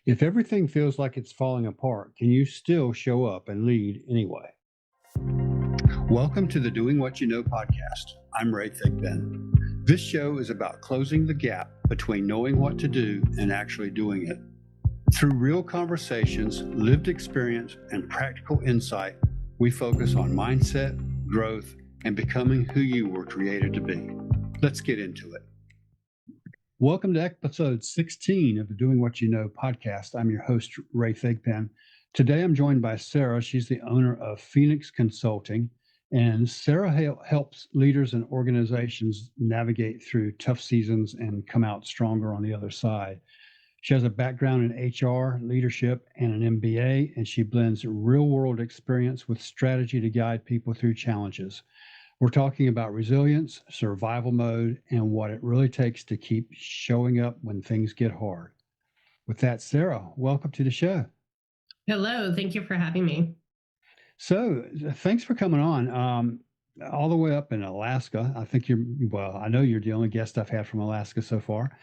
If everything feels like it's falling apart, can you still show up and lead anyway? Welcome to the Doing What You Know podcast. I'm Ray Thigpen. This show is about closing the gap between knowing what to do and actually doing it. Through real conversations, lived experience, and practical insight, we focus on mindset, growth, and becoming who you were created to be. Let's get into it. Welcome to episode 16 of the Doing What You Know podcast. I'm your host, Ray Thigpen. Today I'm joined by Sarah. She's the owner of Phoenix Consulting, and Sarah helps leaders and organizations navigate through tough seasons and come out stronger on the other side. She has a background in HR, leadership, and an MBA, and she blends real-world experience with strategy to guide people through challenges. We're talking about resilience, survival mode, and what it really takes to keep showing up when things get hard. With that, Sarah, welcome to the show. Hello, thank you for having me. So, thanks for coming on. All the way up in Alaska. I know you're the only guest I've had from Alaska so far.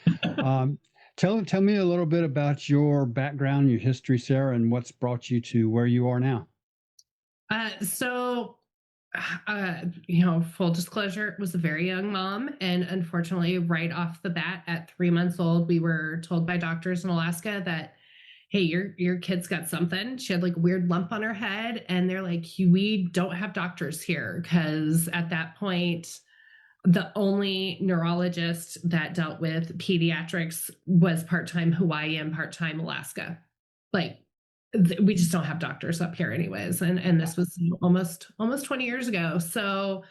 Tell me a little bit about your background, your history, Sarah, and what's brought you to where you are now. Full disclosure, was a very young mom. And unfortunately, right off the bat at 3 months old, we were told by doctors in Alaska that, hey, your kid's got something. She had like a weird lump on her head. And they're like, we don't have doctors here. Because at that point, the only neurologist that dealt with pediatrics was part-time Hawaii and part-time Alaska. We just don't have doctors up here anyways. And this was almost 20 years ago. So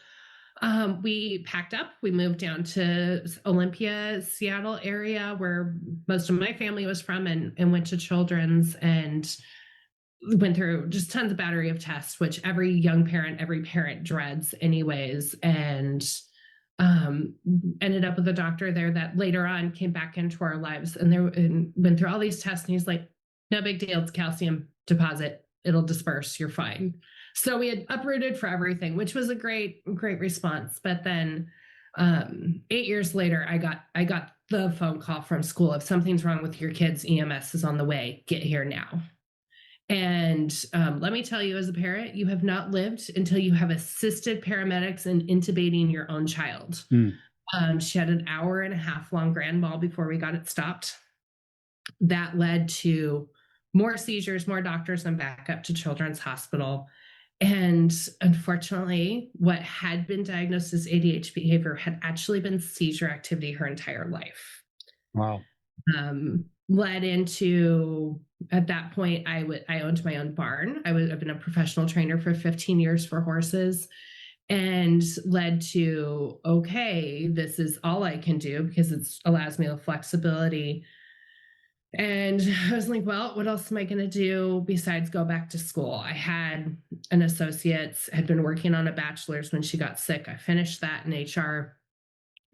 we packed up, we moved down to Olympia, Seattle area where most of my family was from, and went to Children's and went through just tons of battery of tests, which every parent dreads anyways. And ended up with a doctor there that later on came back into our lives and went through all these tests. And he's like, no big deal. It's calcium deposit. It'll disperse. You're fine. So we had uprooted for everything, which was a great response. But then 8 years later, I got the phone call from school. If something's wrong with your kids, EMS is on the way. Get here now. And let me tell you, as a parent, you have not lived until you have assisted paramedics in intubating your own child. She had an 1.5 hour long grand mal before we got it stopped. That led to more seizures, more doctors, and back up to Children's Hospital. And unfortunately, what had been diagnosed as ADHD behavior had actually been seizure activity her entire life. Wow. Led into, at that point, I owned my own barn. I've been a professional trainer for 15 years for horses, and led to, okay, this is all I can do because it allows me the flexibility. And I was like, well, what else am I going to do besides go back to school? I had an associate's, had been working on a bachelor's when she got sick. I finished that in HR.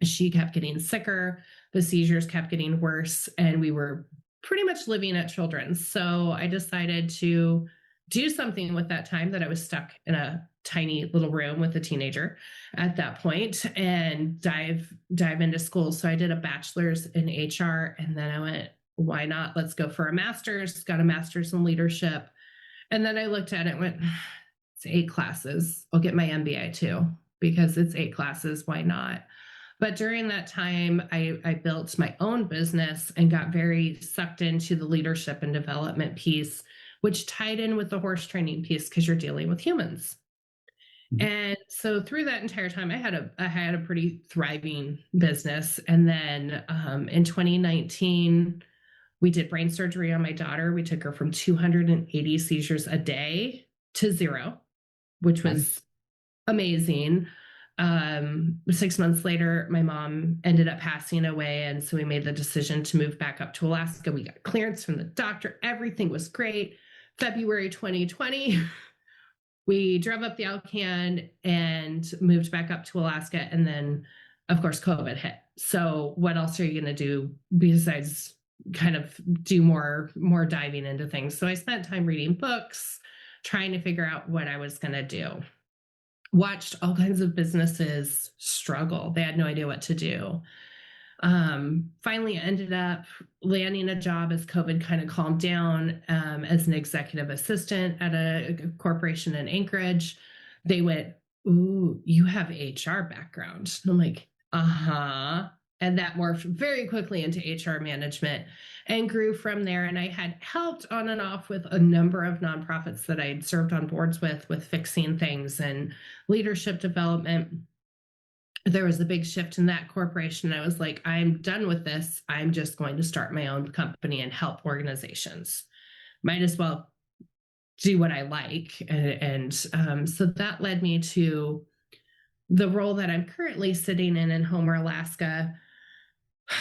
She kept getting sicker. The seizures kept getting worse. And we were pretty much living at Children's. So I decided to do something with that time that I was stuck in a tiny little room with a teenager at that point, and dive into school. So I did a bachelor's in HR, and then I went, why not? Let's go for a master's. Got a master's in leadership. And then I looked at it and went, it's 8 classes. I'll get my MBA too, because it's 8 classes. Why not? But during that time, I built my own business and got very sucked into the leadership and development piece, which tied in with the horse training piece because you're dealing with humans. Mm-hmm. And so through that entire time, I had a pretty thriving business. And then in 2019, we did brain surgery on my daughter. We took her from 280 seizures a day to 0, which was amazing. 6 months later, my mom ended up passing away. And so we made the decision to move back up to Alaska. We got clearance from the doctor. Everything was great. February 2020, we drove up the Alcan and moved back up to Alaska. And then, of course, COVID hit. So what else are you going to do besides kind of do more diving into things? So I spent time reading books, trying to figure out what I was going to do. Watched all kinds of businesses struggle. They had no idea what to do. Finally ended up landing a job as COVID kind of calmed down, as an executive assistant at a corporation in Anchorage. They went, "Ooh, you have HR background." And I'm like, "Uh-huh." And that morphed very quickly into HR management and grew from there. And I had helped on and off with a number of nonprofits that I had served on boards with fixing things and leadership development. There was a big shift in that corporation. I was like, I'm done with this. I'm just going to start my own company and help organizations. Might as well do what I like. And so that led me to the role that I'm currently sitting in Homer, Alaska.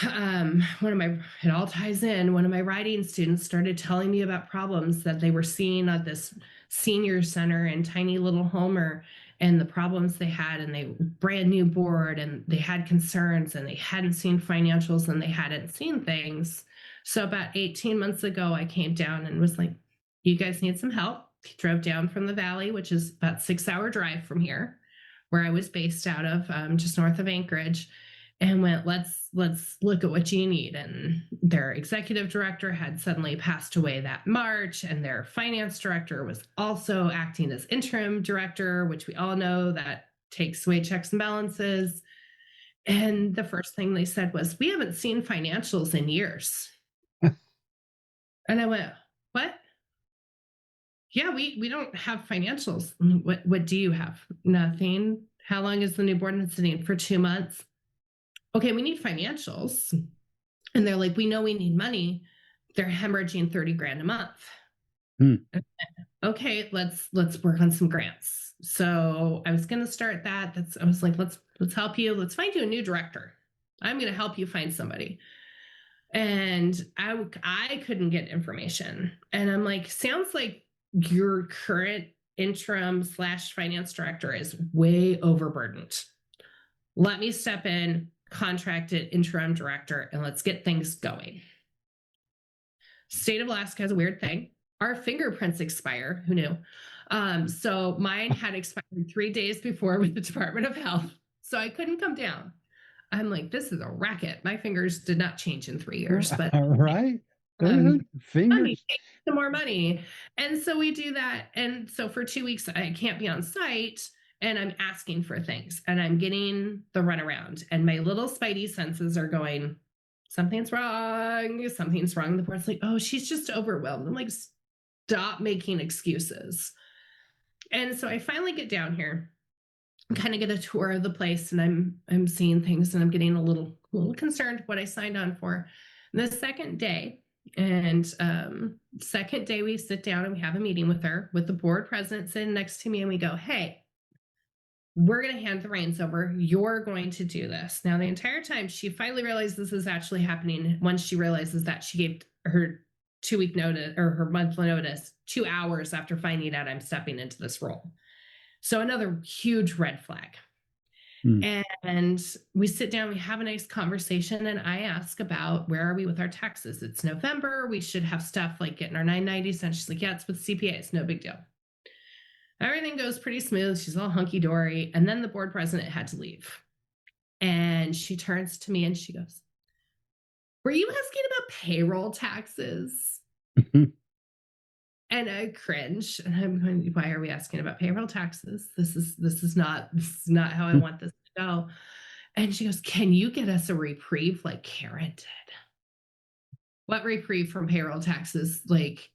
It all ties in. One of my writing students started telling me about problems that they were seeing at this senior center in tiny little Homer, and the problems they had, and they brand new board, and they had concerns, and they hadn't seen financials, and they hadn't seen things. So about 18 months ago, I came down and was like, you guys need some help. Drove down from the valley, which is about 6 hour drive from here, where I was based out of, just north of Anchorage, and went, let's look at what you need. And their executive director had suddenly passed away that March, and their finance director was also acting as interim director, which we all know that takes away checks and balances. And the first thing they said was, we haven't seen financials in years. And I went, what? Yeah, we don't have financials. What do you have? Nothing. How long has the new board been sitting? For 2 months. Okay, we need financials. And they're like, we know we need money. They're hemorrhaging 30 grand a month. Hmm. Okay, let's work on some grants. So I was going to start that. I was like, let's help you. Let's find you a new director. I'm going to help you find somebody. And I couldn't get information. And I'm like, sounds like your current interim/finance director is way overburdened. Let me step in, contracted interim director, and let's get things going. State of Alaska has a weird thing. Our fingerprints expire. Who knew? So mine had expired 3 days before with the Department of Health. So I couldn't come down. I'm like, this is a racket. My fingers did not change in 3 years, but right. money, Fingers. some more money. And so we do that. And so for 2 weeks, I can't be on site, and I'm asking for things, and I'm getting the runaround, and my little spidey senses are going, something's wrong. Something's wrong. The board's like, oh, she's just overwhelmed. I'm like, stop making excuses. And so I finally get down here, kind of get a tour of the place, and I'm seeing things, and I'm getting a little concerned what I signed on for. And the second day we sit down and we have a meeting with her, with the board president sitting next to me, and we go, hey, we're going to hand the reins over. You're going to do this. Now, the entire time, she finally realized this is actually happening. Once she realizes that, she gave her 2-week notice, or her monthly notice, 2 hours after finding out I'm stepping into this role. So another huge red flag. And we sit down, we have a nice conversation, and I ask about, where are we with our taxes? It's November. We should have stuff like getting our 990s. And she's like, yeah, it's with CPAs. No big deal. Everything goes pretty smooth. She's all hunky-dory. And then the board president had to leave. And she turns to me and she goes, were you asking about payroll taxes? And I cringe, and I'm going, why are we asking about payroll taxes? This is not how I want this to go. And she goes, can you get us a reprieve like Karen did? What reprieve from payroll taxes? Like,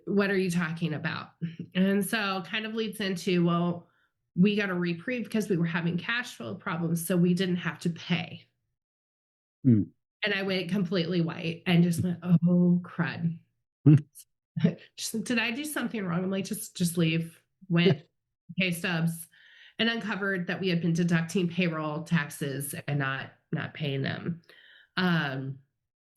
what are you talking about? And so kind of leads into, well, we got a reprieve because we were having cash flow problems, so we didn't have to pay. And I went completely white and just went, oh, crud. Did I do something wrong? I'm like, just leave. Went, pay stubs, and uncovered that we had been deducting payroll taxes and not paying them. And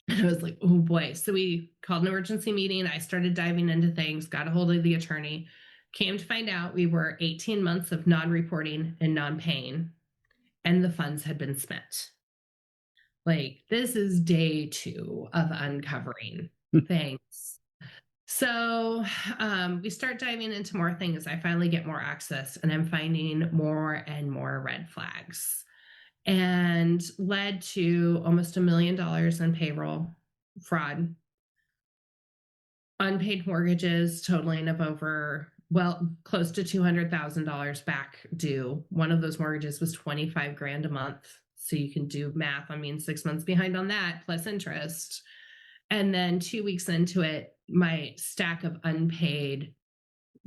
I was like, oh boy. So we called an emergency meeting. I started diving into things, got a hold of the attorney, came to find out we were 18 months of non-reporting and non-paying, and the funds had been spent. Like, this is day 2 of uncovering things. So we start diving into more things. I finally get more access, and I'm finding more and more red flags. and led to almost $1 million in payroll fraud, unpaid mortgages totaling of over, well, close to $200,000 back due. One of those mortgages was 25 grand a month. So you can do math. I mean, 6 months behind on that plus interest. And then 2 weeks into it, my stack of unpaid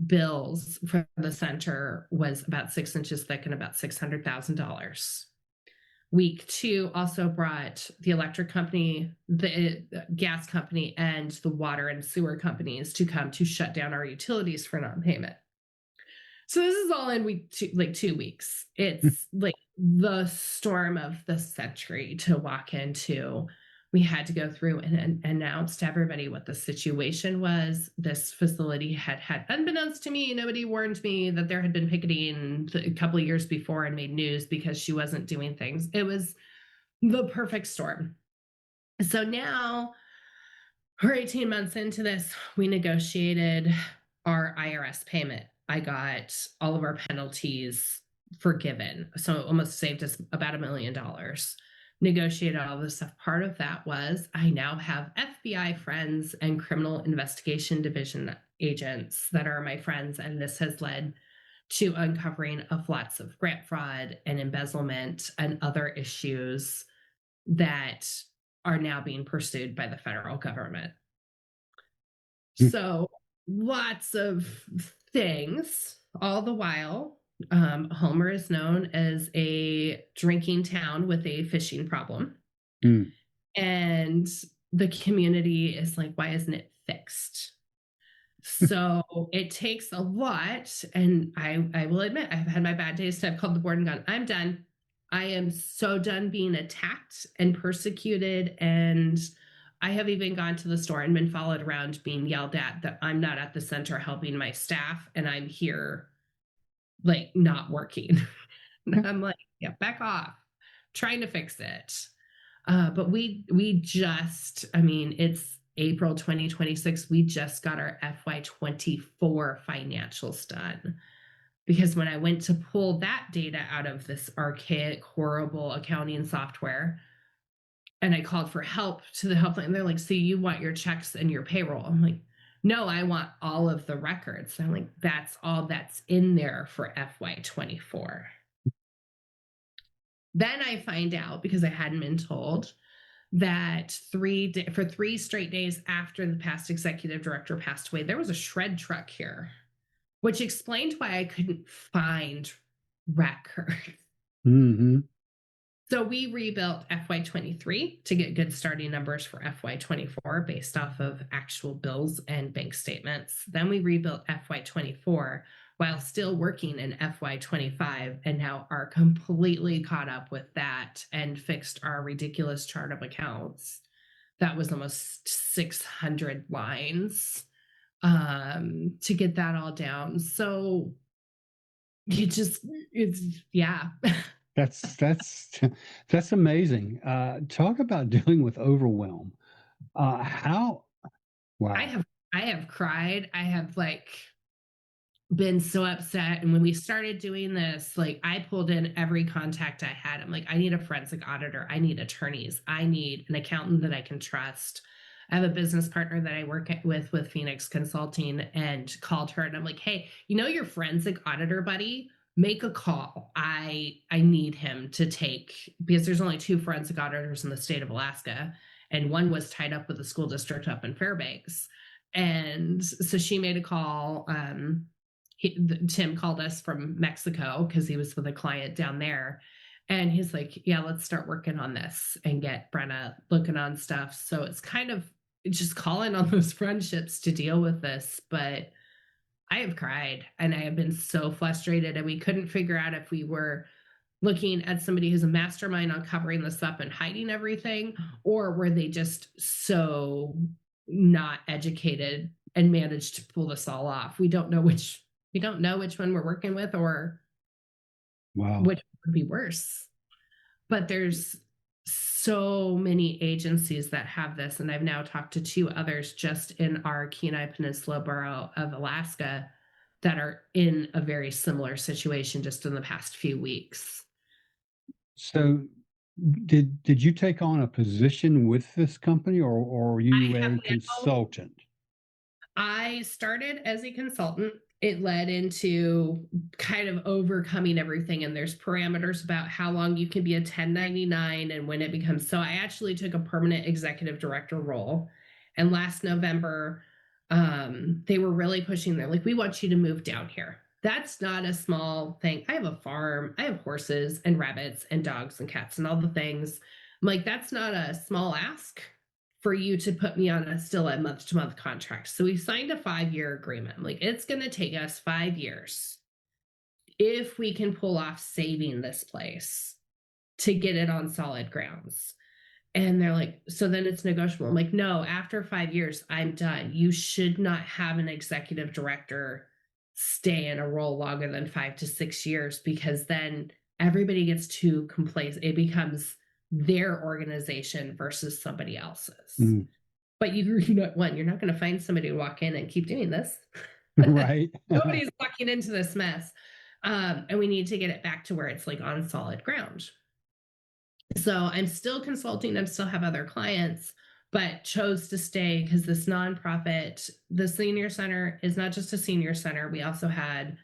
bills for the center was about 6 inches thick and about $600,000. Week two also brought the electric company, the gas company, and the water and sewer companies to come to shut down our utilities for non-payment. So this is all in week two, like 2 weeks. It's like the storm of the century to walk into. We had to go through and announce to everybody what the situation was. This facility had, unbeknownst to me, nobody warned me that there had been picketing a couple of years before and made news because she wasn't doing things. It was the perfect storm. So now we're 18 months into this. We negotiated our IRS payment. I got all of our penalties forgiven. So it almost saved us about $1 million. Negotiated all this stuff. Part of that was I now have FBI friends and criminal investigation division agents that are my friends. And this has led to uncovering of lots of grant fraud and embezzlement and other issues that are now being pursued by the federal government. So lots of things. All the while, Homer is known as a drinking town with a fishing problem. Mm. And the community is like, why isn't it fixed? So it takes a lot. And I will admit, I've had my bad days. So I've called the board and gone, I'm done. I am so done being attacked and persecuted. And I have even gone to the store and been followed around being yelled at that I'm not at the center helping my staff and I'm here like not working. I'm like, yeah, back off, trying to fix it. But we just, I mean, it's April 2026. We just got our FY24 financials done. Because when I went to pull that data out of this archaic, horrible accounting software, and I called for help to the helpline, they're like, so you want your checks and your payroll? I'm like, no, I want all of the records. I'm like, that's all that's in there for FY24. Then I find out, because I hadn't been told, that for 3 straight days after the past executive director passed away, there was a shred truck here, which explained why I couldn't find records. Mm-hmm. So we rebuilt FY23 to get good starting numbers for FY24 based off of actual bills and bank statements. Then we rebuilt FY24 while still working in FY25 and now are completely caught up with that and fixed our ridiculous chart of accounts. That was almost 600 lines to get that all down. So yeah. That's amazing. Talk about dealing with overwhelm. Wow. I have cried. I have been so upset. And when we started doing this, I pulled in every contact I had. I'm like, I need a forensic auditor. I need attorneys. I need an accountant that I can trust. I have a business partner that I work with Phoenix Consulting, and called her and I'm like, hey, your forensic auditor buddy, make a call. I need him to take, because there's only 2 forensic auditors in the state of Alaska, and one was tied up with the school district up in Fairbanks. And so she made a call. Tim called us from Mexico because he was with a client down there. And he's like, yeah, let's start working on this and get Brenna looking on stuff. So it's kind of just calling on those friendships to deal with this. But I have cried and I have been so frustrated, and we couldn't figure out if we were looking at somebody who's a mastermind on covering this up and hiding everything, or were they just so not educated and managed to pull this all off. We don't know which one we're working with, or which would be worse. But there's so many agencies that have this, and I've now talked to 2 others just in our Kenai Peninsula borough of Alaska that are in a very similar situation just in the past few weeks. So did you take on a position with this company, or were you I have a now consultant? I started as a consultant. It led into kind of overcoming everything, and there's parameters about how long you can be a 1099 and when it becomes so. I actually took a permanent executive director role, and last November, they were really pushing. They're like, "We want you to move down here." That's not a small thing. I have a farm. I have horses and rabbits and dogs and cats and all the things. I'm like, that's not a small ask for you to put me on a month to month contract. So we signed a 5-year agreement. Like, it's going to take us 5 years if we can pull off saving this place to get it on solid grounds. And they're like, so then it's negotiable. I'm like, no, after 5 years, I'm done. You should not have an executive director stay in a role longer than 5 to 6 years, because then everybody gets too complacent. It becomes their organization versus somebody else's. Mm, But you're not going to find somebody to walk in and keep doing this. right. Nobody's walking into this mess. And we need to get it back to where it's like on solid ground. So I'm still consulting and still have other clients, but chose to stay because this nonprofit, the senior center, is not just a senior center. We also had,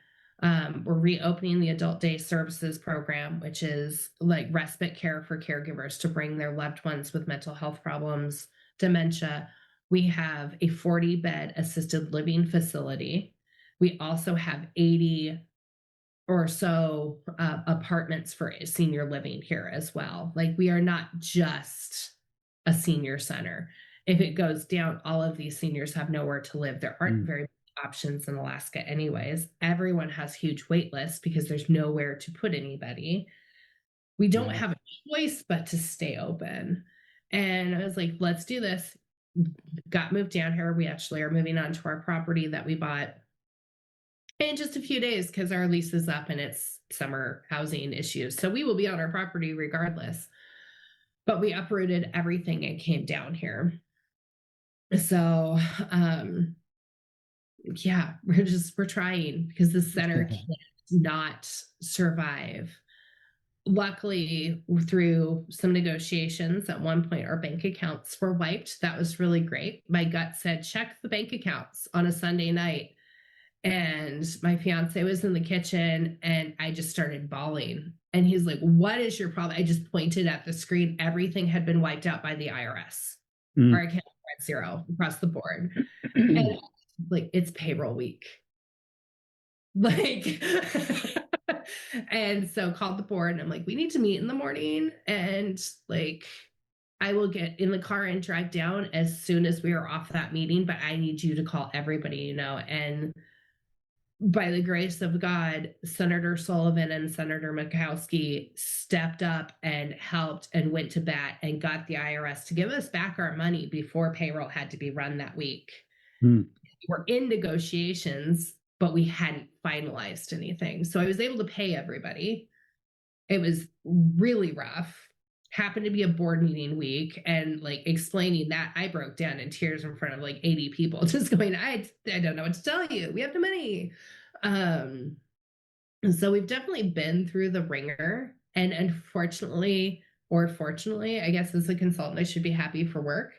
we're reopening the adult day services program, which is like respite care for caregivers to bring their loved ones with mental health problems, dementia. We have a 40-bed assisted living facility. We also have 80 or so apartments for senior living here as well. Like, we are not just a senior center. If it goes down, all of these seniors have nowhere to live. There aren't Mm, very many options in Alaska anyways. Everyone has huge wait lists because there's nowhere to put anybody. We don't yeah. have a choice but to stay open. And I was like, let's do this. Got moved down here. We actually are moving on to our property that we bought in just a few days because our lease is up and it's summer housing issues. So we will be on our property regardless. But we uprooted everything and came down here. So yeah, we're trying because the center can't not survive. Luckily, through some negotiations, at one point our bank accounts were wiped. That was really great. My gut said, check the bank accounts on a Sunday night. And my fiance was in the kitchen and I just started bawling. And he's like, what is your problem? I just pointed at the screen. Everything had been wiped out by the IRS. Our Mm. account were at zero across the board. And like, it's payroll week. Like, and so called the board and I'm like, we need to meet in the morning. And like, I will get in the car and drive down as soon as we are off that meeting, but I need you to call everybody, and by the grace of God, Senator Sullivan and Senator Murkowski stepped up and helped and went to bat and got the IRS to give us back our money before payroll had to be run that week. Mm, We're in negotiations, but we hadn't finalized anything. So I was able to pay everybody. It was really rough. Happened to be a board meeting week, and like explaining that, I broke down in tears in front of like 80 people, just going, I don't know what to tell you. We have no money. And so we've definitely been through the ringer. And unfortunately, or fortunately, I guess as a consultant, I should be happy for work.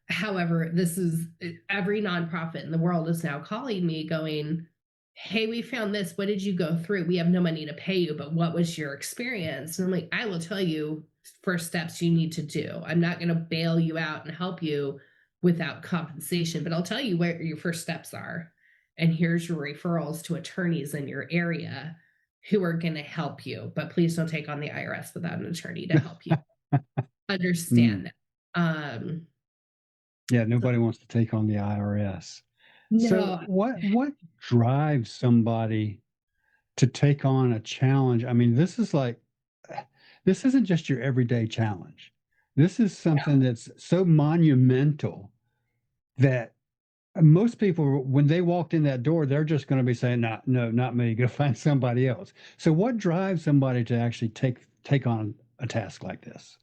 However, this is every nonprofit in the world is now calling me going, hey, we found this. What did you go through? We have no money to pay you, but what was your experience? And I'm like, I will tell you first steps you need to do. I'm not going to bail you out and help you without compensation, but I'll tell you where your first steps are. And here's your referrals to attorneys in your area who are going to help you. But please don't take on the IRS without an attorney to help you mm. understand that. Yeah, nobody wants to take on the IRS. So No, what drives somebody to take on a challenge? I mean, this isn't just your everyday challenge. This is something that's so monumental that most people, when they walked in that door, they're just going to be saying, "No, no, not me. Go find somebody else." So, what drives somebody to actually take on a task like this?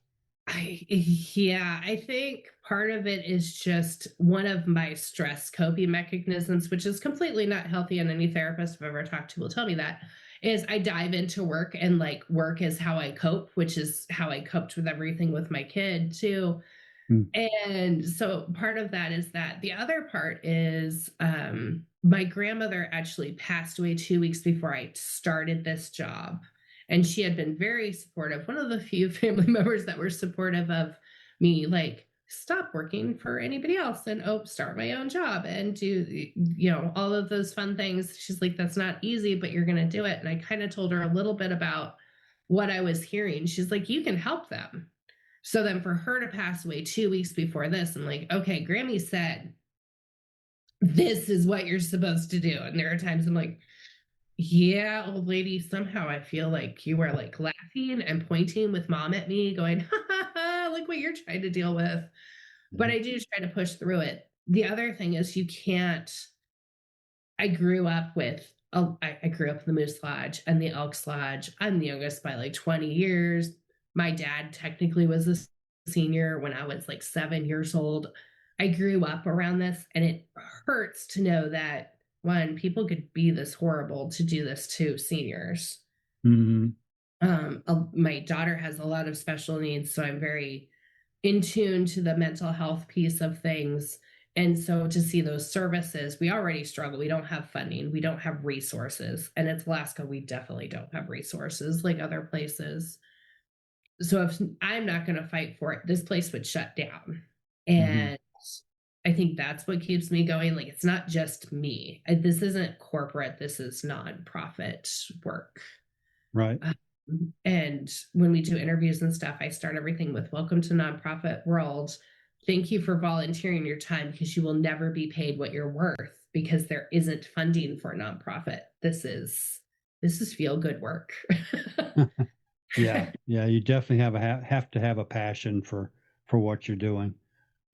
I think part of it is just one of my stress coping mechanisms, which is completely not healthy, and any therapist I've ever talked to will tell me that. is I dive into work, and like work is how I cope, which is how I coped with everything with my kid too. Mm. And so part of that is that. The other part is my grandmother actually passed away 2 weeks before I started this job. And she had been very supportive, one of the few family members that were supportive of me, like, stop working for anybody else and start my own job and do, all of those fun things. She's like, that's not easy, but you're going to do it. And I kind of told her a little bit about what I was hearing. She's like, you can help them. So then for her to pass away 2 weeks before this, I'm like, okay, Grammy said, this is what you're supposed to do. And there are times I'm like, yeah, old lady, somehow I feel like you are like laughing and pointing with mom at me, going, ha ha ha, look what you're trying to deal with. But Mhm. I do try to push through it. The other thing is you can't. I grew up with, I grew up in the Moose Lodge and the Elks Lodge. I'm the youngest by like 20 years. My dad technically was a senior when I was like 7 years old. I grew up around this, and it hurts to know that one, people could be this horrible to do this to seniors. Mhm. My daughter has a lot of special needs, so I'm very in tune to the mental health piece of things. And so to see those services, we already struggle. We don't have funding, we don't have resources. And it's Alaska, we definitely don't have resources like other places. So if I'm not going to fight for it, this place would shut down. Mhm. And I think that's what keeps me going. Like, it's not just me. This isn't corporate, this is nonprofit work. Right. And when we do interviews and stuff, I start everything with welcome to nonprofit world. Thank you for volunteering your time, because you will never be paid what you're worth, because there isn't funding for a nonprofit. This is feel good work. Yeah. Yeah. You definitely have to have a passion for what you're doing.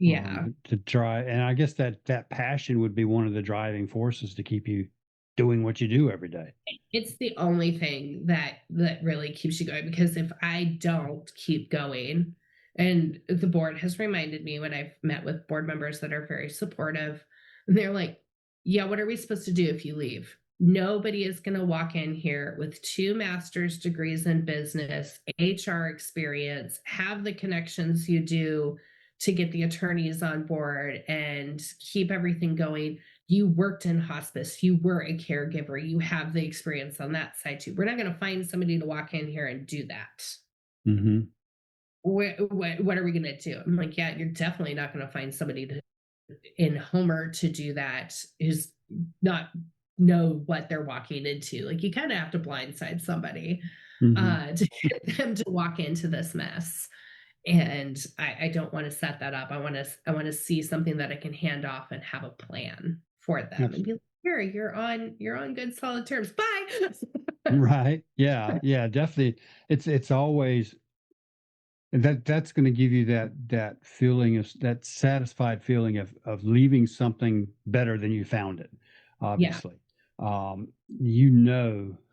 Yeah. To try, and I guess that passion would be one of the driving forces to keep you doing what you do every day. It's the only thing that really keeps you going, because if I don't keep going, and the board has reminded me when I've met with board members that are very supportive, and they're like, yeah, what are we supposed to do if you leave? Nobody is going to walk in here with 2 master's degrees in business, HR experience, have the connections you do to get the attorneys on board and keep everything going. You worked in hospice, you were a caregiver, you have the experience on that side too. We're not going to find somebody to walk in here and do that. Mhm. What are we going to do? I'm like, yeah, you're definitely not going to find somebody in Homer to do that who's not know what they're walking into. Like, you kind of have to blindside somebody Mhm. to get them to walk into this mess. And I don't want to set that up. I want to see something that I can hand off and have a plan for them and Abs be like, here, you're on good solid terms. Bye. Right. Yeah. Yeah, definitely. It's always, and that's gonna give you that feeling of that satisfied feeling of leaving something better than you found it, Yeah. obviously.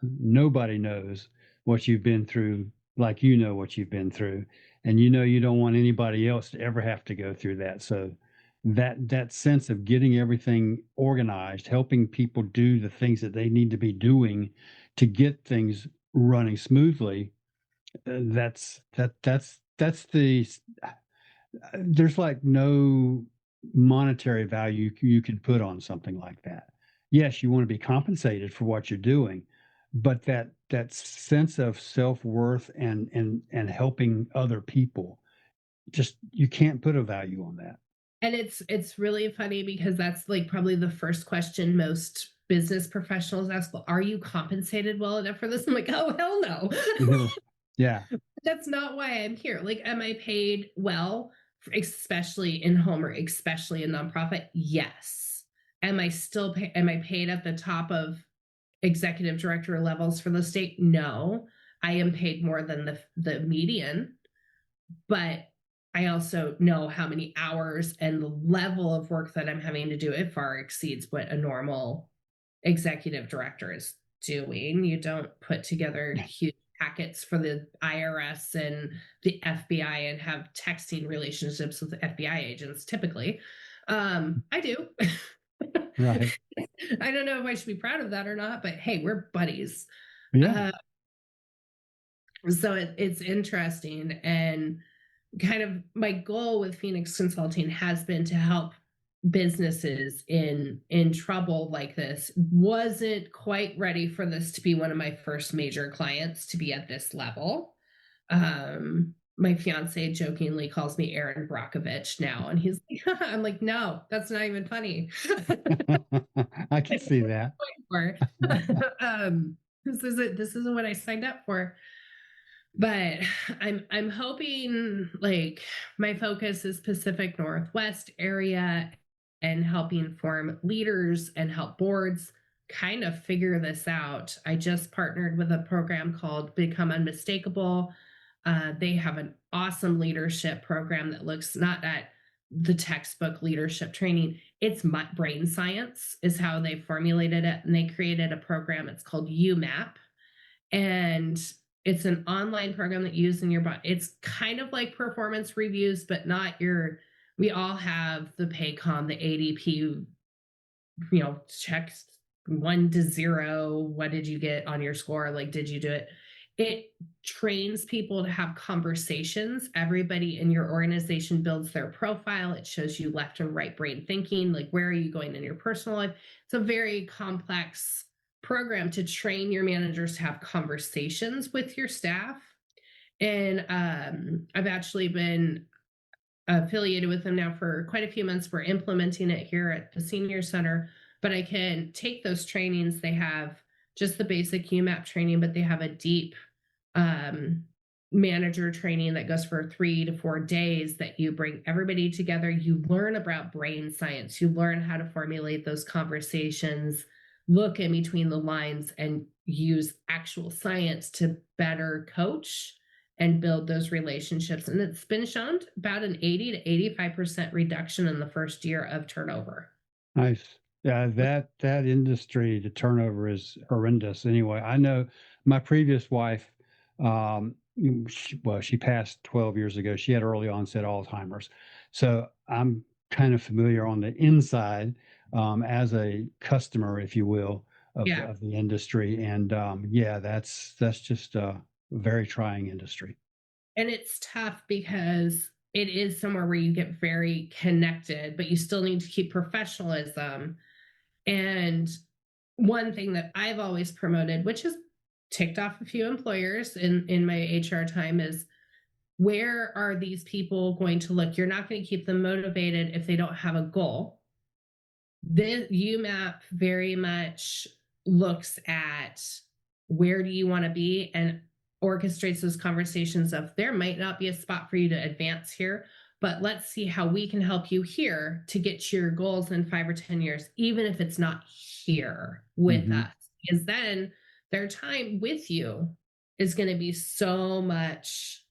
Nobody knows what you've been through like you know what you've been through, and you don't want anybody else to ever have to go through that. So that sense of getting everything organized, helping people do the things that they need to be doing to get things running smoothly, that's there's like no monetary value you can put on something like that. Yes, you want to be compensated for what you're doing, but that sense of self-worth and helping other people, just you can't put a value on that. And it's really funny, because that's like probably the first question most business professionals ask. Well, are you compensated well enough for this? I'm like, oh, hell no. Yeah. That's not why I'm here. Like, am I paid well, especially in Homer, especially in nonprofit? Yes. Am I paid at the top of executive director levels for the state? No. I am paid more than the median, but I also know how many hours and the level of work that I'm having to do. It far exceeds what a normal executive director is doing. You don't put together huge packets for the IRS and the FBI and have texting relationships with FBI agents typically. I do. Right. I don't know if I should be proud of that or not, but hey, we're buddies. Yeah. Uh, so it's interesting, and kind of my goal with Phoenix Consulting has been to help businesses in trouble like this. Wasn't quite ready for this to be one of my first major clients to be at this level. My fiance jokingly calls me Aaron Brockovich now, and he's like, I'm like, no, that's not even funny. I can see that. For. This isn't what I signed up for. But I'm hoping, like, my focus is Pacific Northwest area, and helping form leaders and help boards kind of figure this out. I just partnered with a program called Become Unmistakable. They have an awesome leadership program that looks not at the textbook leadership training. It's brain science is how they formulated it, and they created a program. It's called UMAP, and it's an online program that you use in your body. It's kind of like performance reviews, but not your. We all have the Paycom, the ADP, checks 1 to 0. What did you get on your score? Like, did you do it? It trains people to have conversations. Everybody in your organization builds their profile. It shows you left and right brain thinking, like where are you going in your personal life. It's a very complex program to train your managers to have conversations with your staff. And I've actually been affiliated with them now for quite a few months. We're implementing it here at the senior center, but I can take those trainings. They have just the basic UMAP training, but they have a deep um, manager training that goes for 3 to 4 days, that you bring everybody together. You learn about brain science. You learn how to formulate those conversations, look in between the lines, and use actual science to better coach and build those relationships. And it's been shown about an 80 to 85% reduction in the first year of turnover. Nice. Yeah, that industry, the turnover is horrendous. Anyway, I know my previous wife, she passed 12 years ago. She had early onset Alzheimer's, so I'm kind of familiar on the inside, as a customer, if you will, Yeah. of the industry. And yeah, that's just a very trying industry. And it's tough because it is somewhere where you get very connected, but you still need to keep professionalism. And one thing that I've always promoted, which has ticked off a few employers in my HR time, is where are these people going to look? You're not going to keep them motivated if they don't have a goal. The UMAP very much looks at where do you want to be, and orchestrates those conversations of there might not be a spot for you to advance here, but let's see how we can help you here to get to your goals in 5 or 10 years, even if it's not here with Hmm. us, because then their time with you is going to be so much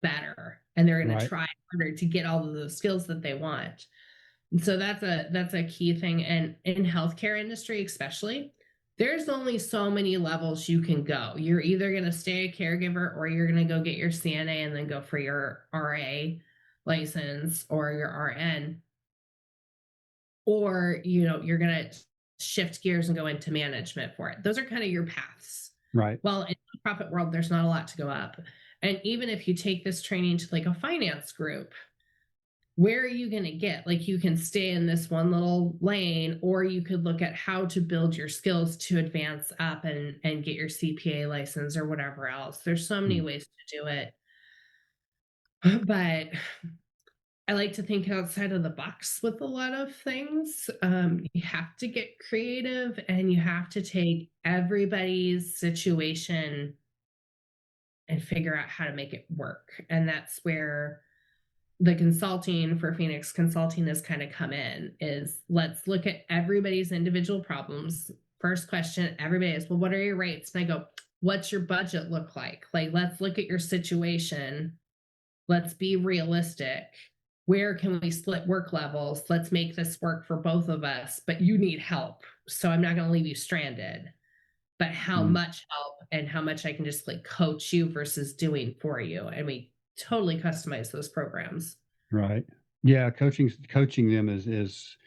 better, and they're going to Right. try harder to get all of those skills that they want. So that's a key thing. And in healthcare industry especially, there's only so many levels you can go. You're either going to stay a caregiver, or you're going to go get your CNA and then go for your RA license or your RN, or you're going to shift gears and go into management for it. Those are kind of your paths. Right. Well, in the profit world, there's not a lot to go up. And even if you take this training to like a finance group, where are you going to get? Like, you can stay in this one little lane, or you could look at how to build your skills to advance up and get your CPA license or whatever else. There's so many Mm. ways to do it. But I like to think outside of the box with a lot of things. You have to get creative, and you have to take everybody's situation and figure out how to make it work. And that's where the consulting for Phoenix Consulting has kind of come in, is let's look at everybody's individual problems. First question, everybody is, well, what are your rates? And I go, what's your budget look like? Like, let's look at your situation. Let's be realistic. Where can we split work levels? Let's make this work for both of us, but you need help. So I'm not going to leave you stranded. But how Mm. much help, and how much I can just like coach you versus doing for you. And we totally customize those programs. Right. Yeah, coaching them is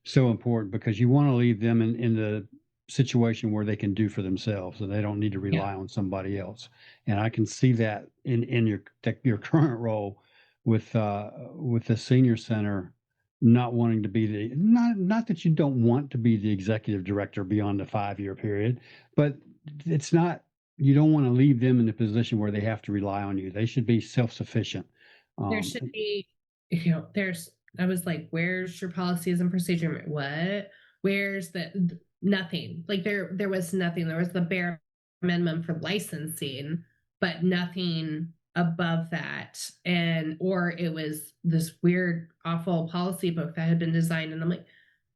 so important, because you want to leave them in the situation where they can do for themselves and they don't need to Yeah. rely on somebody else. And I can see that in your current role with the senior center, not wanting to be the not that you don't want to be the executive director beyond the 5-year period, but it's not, you don't want to leave them in a position where they have to rely on you. They should be self-sufficient. There Um, should be, there's, I was like, where's your policies and procedure? What? Where's the nothing? Like there was nothing. There was the bare minimum for licensing, but nothing above that. And or it was this weird, awful policy book that had been designed. And I'm like,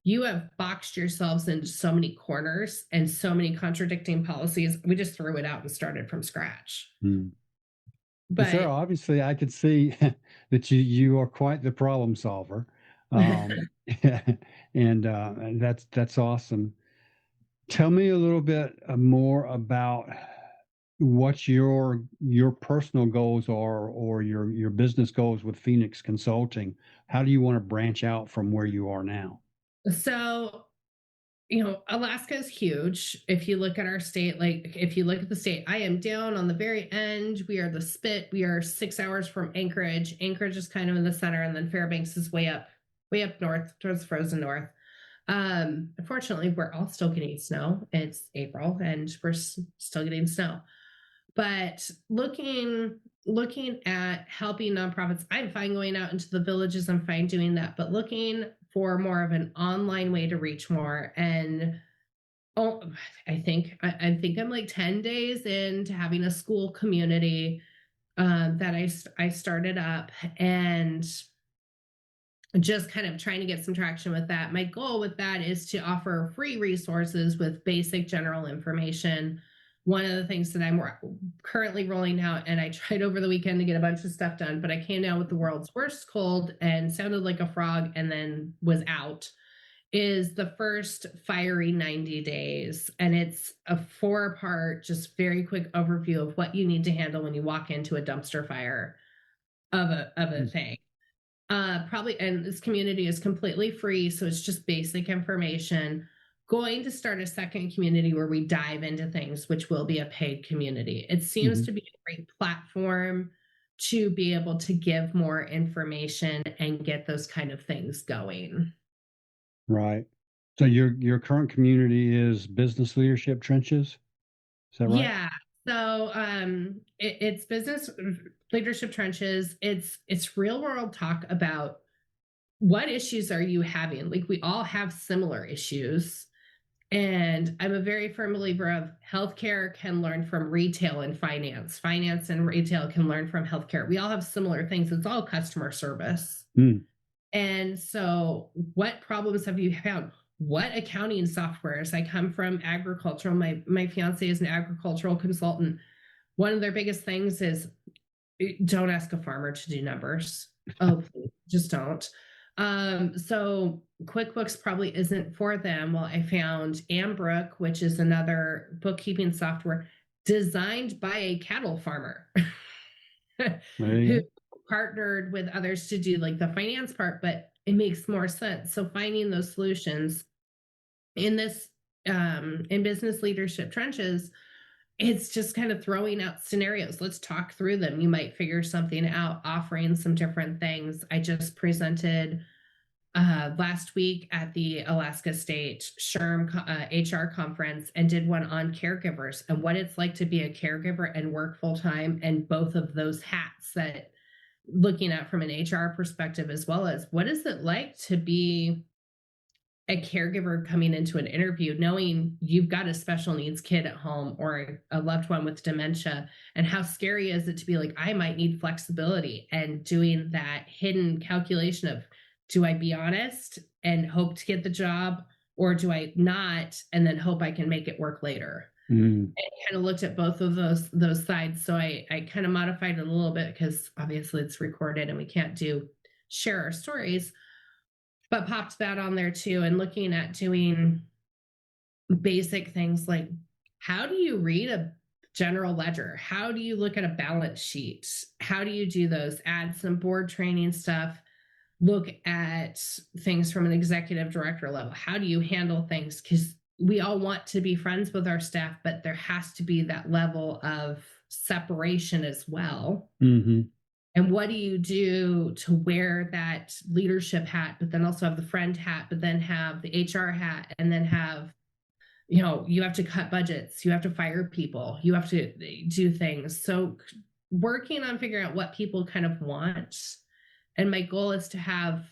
you have boxed yourselves into so many corners and so many contradicting policies. We just threw it out and started from scratch. mm. So But obviously, I could see that you are quite the problem solver, um, and that's awesome. Tell me a little bit more about what your personal goals are, or your business goals with Phoenix Consulting. How do you want to branch out from where you are now? so Alaska is huge. If you look at our state, like if you look at the state, I am down on the very end. We are the spit. We are 6 hours from Anchorage. Anchorage is kind of in the center, and then Fairbanks is way up north towards frozen north. Unfortunately, we're all still getting snow. It's April, and we're still getting snow. But looking at helping nonprofits, I'm fine going out into the villages. I'm fine doing that, but looking for more of an online way to reach more. And oh, I think I'm like 10 days into having a school community that I started up, and just kind of trying to get some traction with that. My goal with that is to offer free resources with basic general information. One of the things that I'm currently rolling out, and I tried over the weekend to get a bunch of stuff done, but I came down with the world's worst cold and sounded like a frog and then was out, is the first fiery 90 days. And it's a 4-part, just very quick overview of what you need to handle when you walk into a dumpster fire of a Mm, thing. Probably, and this community is completely free, so it's just basic information. Going to start a second community where we dive into things, which will be a paid community. It seems mhm. to be a great platform to be able to give more information and get those kind of things going. Right. So your current community is Business Leadership Trenches. Is that right? Yeah. So it's business leadership trenches. It's real world talk about what issues are you having. Like we all have similar issues. And I'm a very firm believer of healthcare can learn from retail and finance. Finance and retail can learn from healthcare. We all have similar things. It's all customer service. Mm, And so, what problems have you found? What accounting softwares? I come from agricultural. My fiance is an agricultural consultant. One of their biggest things is don't ask a farmer to do numbers. Oh, please, just don't. So QuickBooks probably isn't for them. Well, I found Ambrook, which is another bookkeeping software designed by a cattle farmer there you who go. partnered with others to do like the finance part, but it makes more sense. So finding those solutions in this in business leadership trenches, it's just kind of throwing out scenarios. Let's talk through them. You might figure something out, offering some different things. I just presented last week at the Alaska State SHRM HR conference and did one on caregivers and what it's like to be a caregiver and work full time, and both of those hats that looking at from an HR perspective, as well as what is it like to be a caregiver coming into an interview knowing you've got a special needs kid at home or a loved one with dementia, and how scary is it to be like I might need flexibility, and doing that hidden calculation of do I be honest and hope to get the job, or do I not and then hope I can make it work later. Mm, And kind of looked at both of those sides. So I kind of modified it a little bit because obviously it's recorded and we can't do share our stories, but popped that on there too, and looking at doing basic things like how do you read a general ledger? How do you look at a balance sheet? How do you do those? Add some board training stuff. Look at things from an executive director level. How do you handle things? Because we all want to be friends with our staff, but there has to be that level of separation as well. Mm-hmm. And what do you do to wear that leadership hat, but then also have the friend hat, but then have the HR hat, and then have, you have to cut budgets, you have to fire people, you have to do things. So working on figuring out what people kind of want. And my goal is to have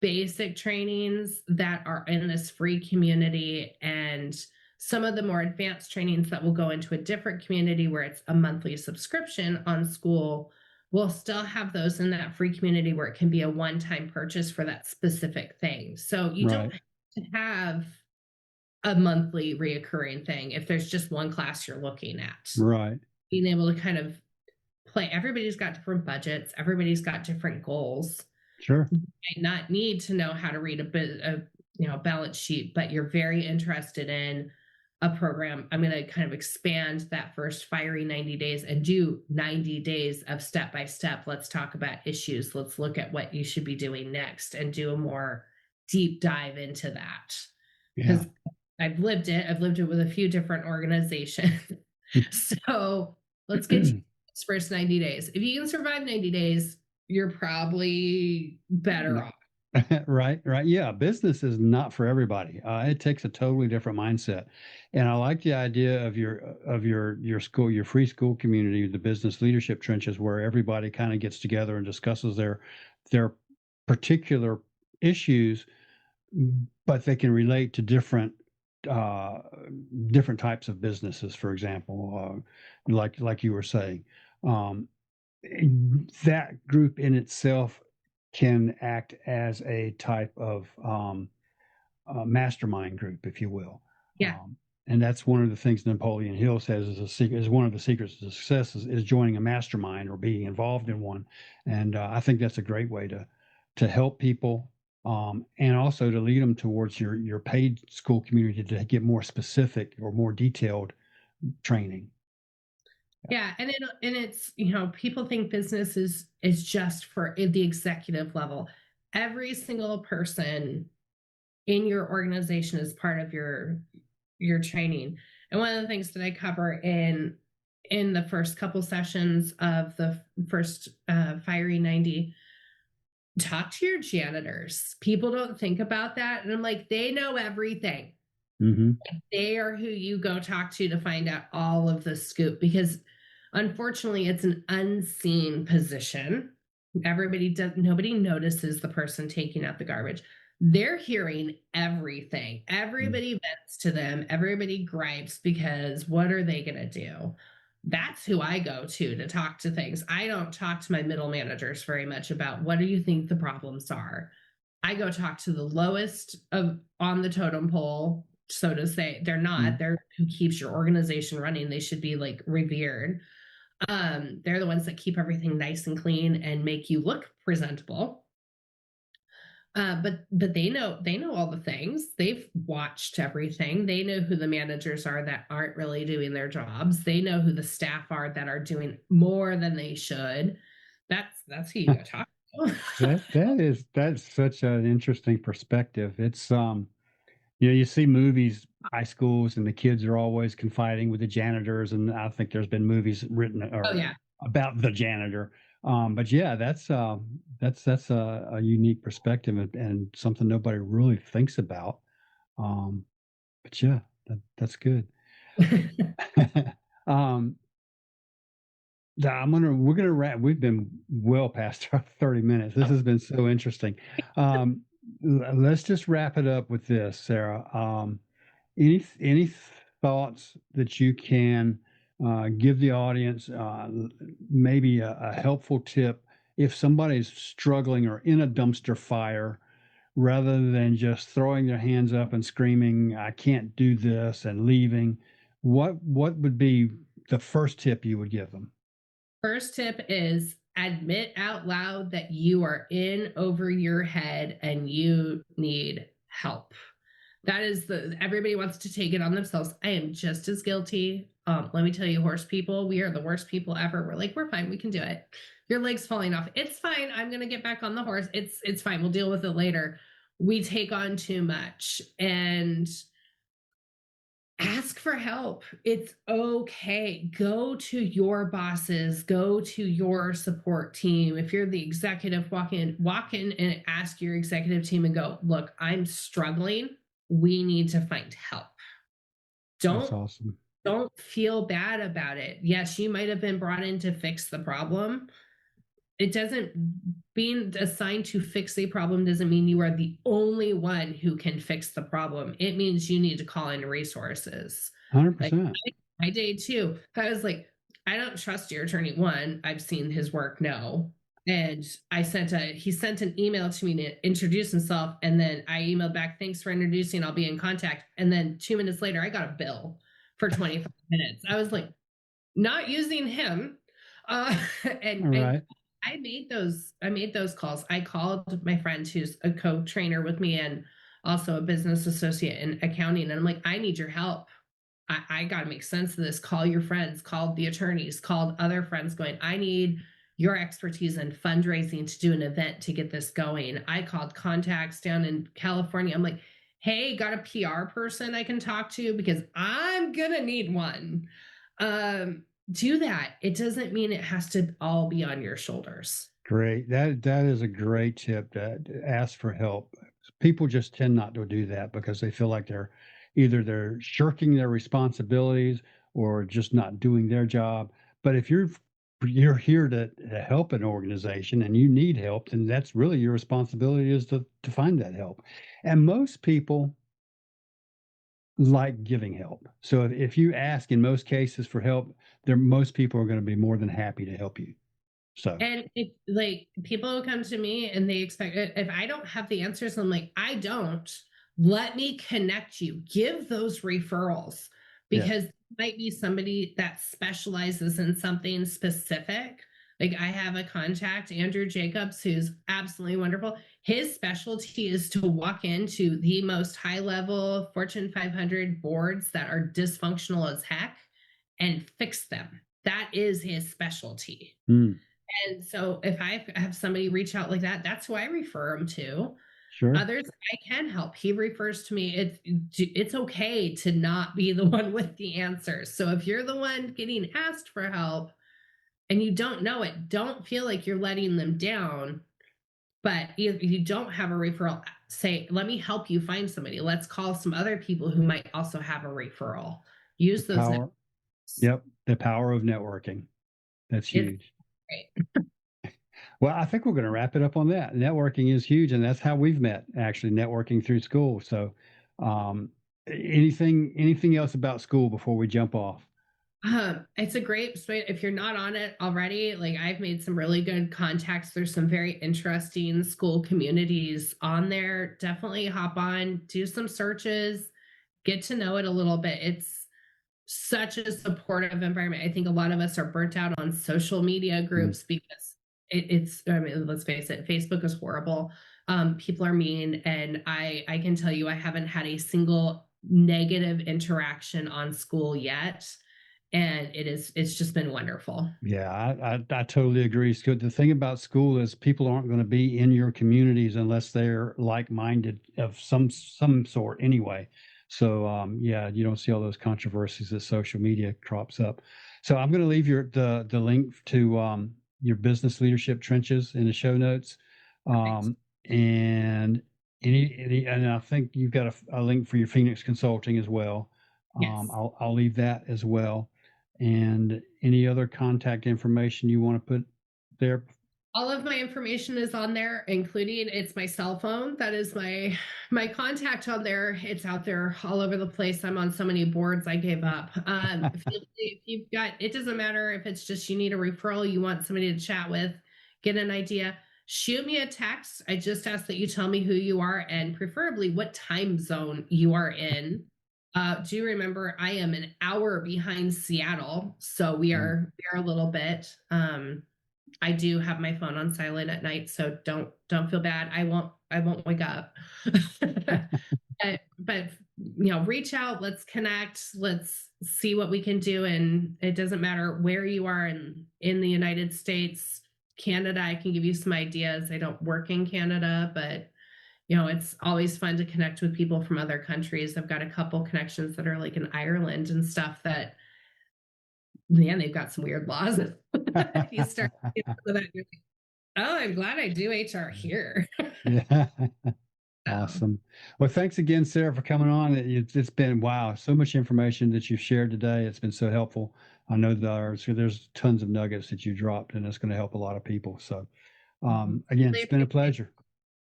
basic trainings that are in this free community, and some of the more advanced trainings that will go into a different community where it's a monthly subscription on school. We'll still have those in that free community where it can be a one-time purchase for that specific thing. So you don't Right. have to have a monthly reoccurring thing if there's just one class you're looking at. Right. Being able to kind of play, everybody's got different budgets, everybody's got different goals. Sure. You might not need to know how to read a balance sheet, but you're very interested in a program. I'm going to kind of expand that first fiery 90 days and do 90 days of step by step. Let's talk about issues. Let's look at what you should be doing next and do a more deep dive into that. Yeah. Because I've lived it. I've lived it with a few different organizations. So let's get to this first 90 days. If you can survive 90 days, you're probably better off. Right. Yeah. Business is not for everybody. It takes a totally different mindset. And I like the idea of your school, your free school community, the business leadership trenches, where everybody kind of gets together and discusses their particular issues, but they can relate to uh, different types of businesses, for example, like you were saying. Um, that group in itself can act as a type of mastermind group, if you will. Yeah. Um, and that's one of the things Napoleon Hill says is one of the secrets to success is joining a mastermind or being involved in one. And I think that's a great way to help people, and also to lead them towards your paid school community to get more specific or more detailed training. Yeah, and it's people think business is just for the executive level. Every single person in your organization is part of your training. And one of the things that I cover in the first couple sessions of the first fiery 90, talk to your janitors. People don't think about that, and I'm like, they know everything. Mm-hmm. They are who you go talk to find out all of the scoop, because unfortunately it's an unseen position. Nobody notices the person taking out the garbage. They're hearing everything. Everybody vents to them, everybody gripes, because what are they going to do? That's who I go to talk to things. I don't talk to my middle managers very much about what do you think the problems are. I go talk to the lowest of on the totem pole, so to say. They're not. They're who keeps your organization running. They should be like revered. They're the ones that keep everything nice and clean and make you look presentable. But they know all the things. They've watched everything. They know who the managers are that aren't really doing their jobs. They know who the staff are that are doing more than they should. That's who you go talk to. That's such an interesting perspective. It's you see movies, high schools, and the kids are always confiding with the janitors, and I think there's been movies written Oh or yeah. about the janitor. But yeah, that's a unique perspective and something nobody really thinks about. Um, but yeah, that's good. um, we're gonna wrap. We've been well past our 30 minutes. This has been so interesting. Um, let's just wrap it up with this, Sarah. Any thoughts that you can give the audience, maybe a helpful tip if somebody's struggling or in a dumpster fire, rather than just throwing their hands up and screaming, "I can't do this," and leaving? What would be the first tip you would give them? First tip is admit out loud that you are in over your head and you need help. That is everybody wants to take it on themselves. I am just as guilty. Let me tell you, horse people, we are the worst people ever. We're like, we're fine, we can do it. Your leg's falling off. It's fine. I'm gonna get back on the horse. It's fine. We'll deal with it later. We take on too much. And Ask for help. It's okay. Go to your bosses, go to your support team. If you're the executive, walk in and ask your executive team and go, look, I'm struggling. We need to find help. That's Don't awesome. don't feel bad about it. Yes, you might have been brought in to fix the problem. It doesn't Being assigned to fix a problem doesn't mean you are the only one who can fix the problem. It means you need to call in resources. Like 100%. my day too, I was like, I don't trust your attorney. One, I've seen his work. No. And he sent an email to me to introduce himself. And then I emailed back, thanks for introducing. I'll be in contact. And then 2 minutes later, I got a bill for 25 minutes. I was like, not using him. Uh, All and right. I made those calls. I called my friend who's a co-trainer with me and also a business associate in accounting. And I'm like, I need your help. I got to make sense of this. Call your friends, called the attorneys, called other friends going, I need your expertise in fundraising to do an event to get this going. I called contacts down in California. I'm like, hey, got a PR person I can talk to because I'm going to need one. Do that. It doesn't mean it has to all be on your shoulders. Great. That is a great tip, that ask for help. People just tend not to do that because they feel like they're shirking their responsibilities or just not doing their job. But if you're here to help an organization and you need help, then that's really your responsibility, is to find that help. And most people like giving help. So if you ask in most cases for help, most people are going to be more than happy to help you. So And if like people come to me and they expect, if I don't have the answers, I'm like, I don't. Let me connect you. Give those referrals yes. because it might be somebody that specializes in something specific. Like I have a contact, Andrew Jacobs, who's absolutely wonderful. His specialty is to walk into the most high level Fortune 500 boards that are dysfunctional as heck and fix them. That is his specialty. Mm, And so if I have somebody reach out like that, that's who I refer them to. sure. Others I can help. He refers to me. It's okay to not be the one with the answers. So if you're the one getting asked for help and you don't know it, don't feel like you're letting them down. But if you don't have a referral, say, let me help you find somebody. Let's call some other people who might also have a referral. The Use those power. networks. Yep. The power of networking. That's It's huge. great. Well, I think we're going to wrap it up on that. Networking is huge, and that's how we've met, actually, networking through school. So, um, anything else about school before we jump off? It's a great space. If you're not on it already, like I've made some really good contacts. There's some very interesting school communities on there. Definitely hop on, do some searches, get to know it a little bit. It's such a supportive environment. I think a lot of us are burnt out on social media Mm, groups because I mean, let's face it, Facebook is horrible. People are mean. And I can tell you, I haven't had a single negative interaction on school yet. And it's just been wonderful. yeah, I totally agree. The thing about school is people aren't going to be in your communities unless they're like-minded of some sort anyway. So yeah, you don't see all those controversies that social media crops up. So I'm going to leave the link to your business leadership trenches in the show notes. Perfect. Um, and and I think you've got a link for your Phoenix Consulting as well. Yes. I'll leave that as well. And any other contact information you want to put there? All of my information is on there, including it's my cell phone. That is my contact on there. It's out there all over the place. I'm on so many boards I gave up. If you've got, it doesn't matter if it's just you need a referral, you want somebody to chat with, get an idea, shoot me a text. I just ask that you tell me who you are and preferably what time zone you are in. Do remember I am an hour behind Seattle, so Mm. we are a little bit. I do have my phone on silent at night, so don't feel bad. I won't wake up. But reach out, let's connect, let's see what we can do. And it doesn't matter where you are in the United States, Canada, I can give you some ideas. I don't work in Canada, but it's always fun to connect with people from other countries. I've got a couple connections that are like in Ireland and stuff that, man, they've got some weird laws. If you start getting into that, you're like, oh, I'm glad I do HR here. Yeah. Awesome. Well, thanks again, Sarah, for coming on. It's been, wow, so much information that you've shared today. It's been so helpful. I know there's tons of nuggets that you dropped, and it's going to help a lot of people. So, again, Really it's been a appreciate it. pleasure.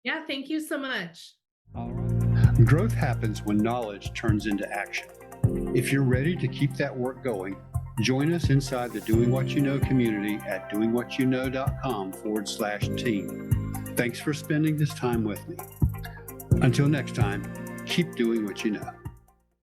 Yeah, thank you so much. All right. Growth happens when knowledge turns into action. If you're ready to keep that work going, join us inside the Doing What You Know community at doingwhatyouknow.com/team. Thanks for spending this time with me. Until next time, keep doing what you know.